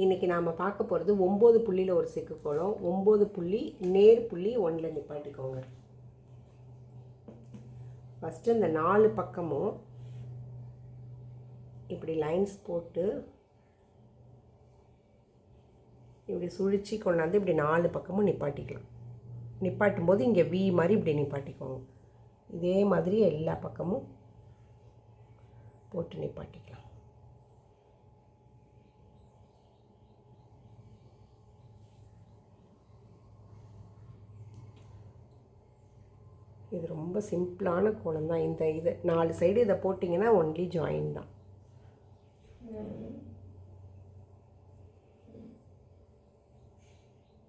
இன்றைக்கி நாம் பார்க்க போகிறது 9 புள்ளியில் ஒரு சிக்கு கோலம். 9 புள்ளி நேர் புள்ளி 1ல் நிப்பாட்டிக்கோங்க. ஃபஸ்ட்டு இந்த 4 பக்கமும் இப்படி லைன்ஸ் போட்டு இப்படி சுழிச்சு கொண்டாந்து இப்படி 4 பக்கமும் நிப்பாட்டிக்கலாம். நிப்பாட்டும் போது இங்கே வி மாதிரி இப்படி நிப்பாட்டிக்கோங்க. இதே மாதிரி எல்லா பக்கமும் போட்டு நிப்பாட்டிக்கலாம். இது ரொம்ப சிம்பிளான கோலம் தான். இது 4 சைடு இதை போட்டிங்கன்னா ஒன்லி ஜாயின் தான்.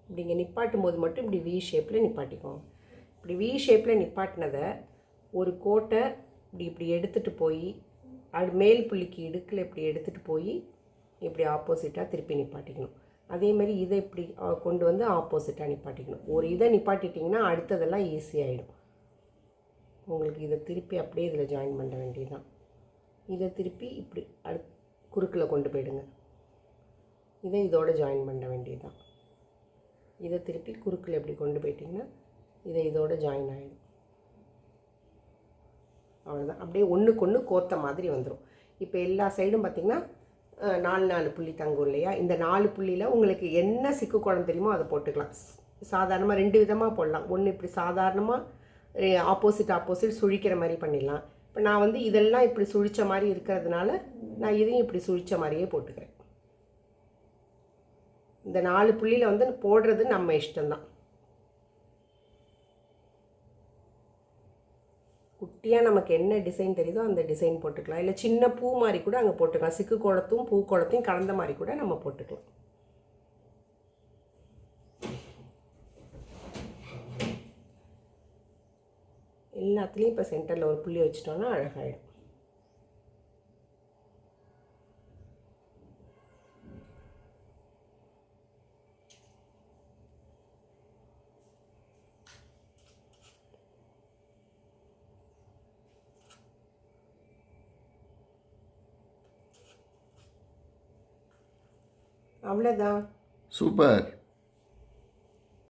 இப்படிங்க நிப்பாட்டும் போது மட்டும் இப்படி வி ஷேப்பில் நிப்பாட்டிக்கோங்க. இப்படி வி ஷேப்பில் நிப்பாட்டினதை ஒரு கோட்டை இப்படி எடுத்துகிட்டு போய் அது மேல் புள்ளிக்கு இடுக்கில் இப்படி எடுத்துகிட்டு போய் இப்படி ஆப்போசிட்டாக திருப்பி நிப்பாட்டிக்கணும். அதேமாதிரி இதை இப்படி கொண்டு வந்து ஆப்போசிட்டாக நிப்பாட்டிக்கணும். ஒரு இதை நிப்பாட்டிட்டிங்கன்னா அடுத்ததெல்லாம் ஈஸியாகிடும் உங்களுக்கு. இதை திருப்பி அப்படியே இதில் ஜாயின் பண்ண வேண்டியதுதான். இதை திருப்பி இப்படி குறுக்கில் கொண்டு போயிடுங்க. இதை இதோடு ஜாயின் பண்ண வேண்டியதுதான். இதை திருப்பி குறுக்கில் எப்படி கொண்டு போயிட்டிங்கன்னா இதை இதோடு ஜாயின் ஆகிடும். அவ்வளோதான். அப்படியே ஒன்றுக்கு ஒன்று கோத்த மாதிரி வந்துடும். இப்போ எல்லா சைடும் பார்த்திங்கன்னா 4 புள்ளி தங்கும் இல்லையா? இந்த 4 புள்ளியில் உங்களுக்கு என்ன சிக்கு கோலம் தெரியுமோ அதை போட்டுக்கலாம். சாதாரணமாக 2 விதமாக போடலாம். ஒன்று இப்படி சாதாரணமாக ஆப்போசிட் சுழிக்கிற மாதிரி பண்ணிடலாம். இப்போ நான் வந்து இதெல்லாம் இப்படி சுழித்த மாதிரி இருக்கிறதுனால நான் இதையும் இப்படி சுழித்த மாதிரியே போட்டுக்கிறேன். இந்த 4 புள்ளியில் வந்து போடுறது நம்ம இஷ்டம்தான். குட்டியாக நமக்கு என்ன டிசைன் தெரியுதோ அந்த டிசைன் போட்டுக்கலாம். இல்லை சின்ன பூ மாதிரி கூட அங்கே போட்டுக்கலாம். சிக்கு கோலத்தும் பூ கோலத்தையும் கலந்த மாதிரி கூட நம்ம போட்டுக்கலாம். எல்லாத்துலேயும் இப்போ சென்டரில் ஒரு புள்ளி வச்சிட்டோன்னா அழகாயிடும். அவ்வளோதான். சூப்பர்.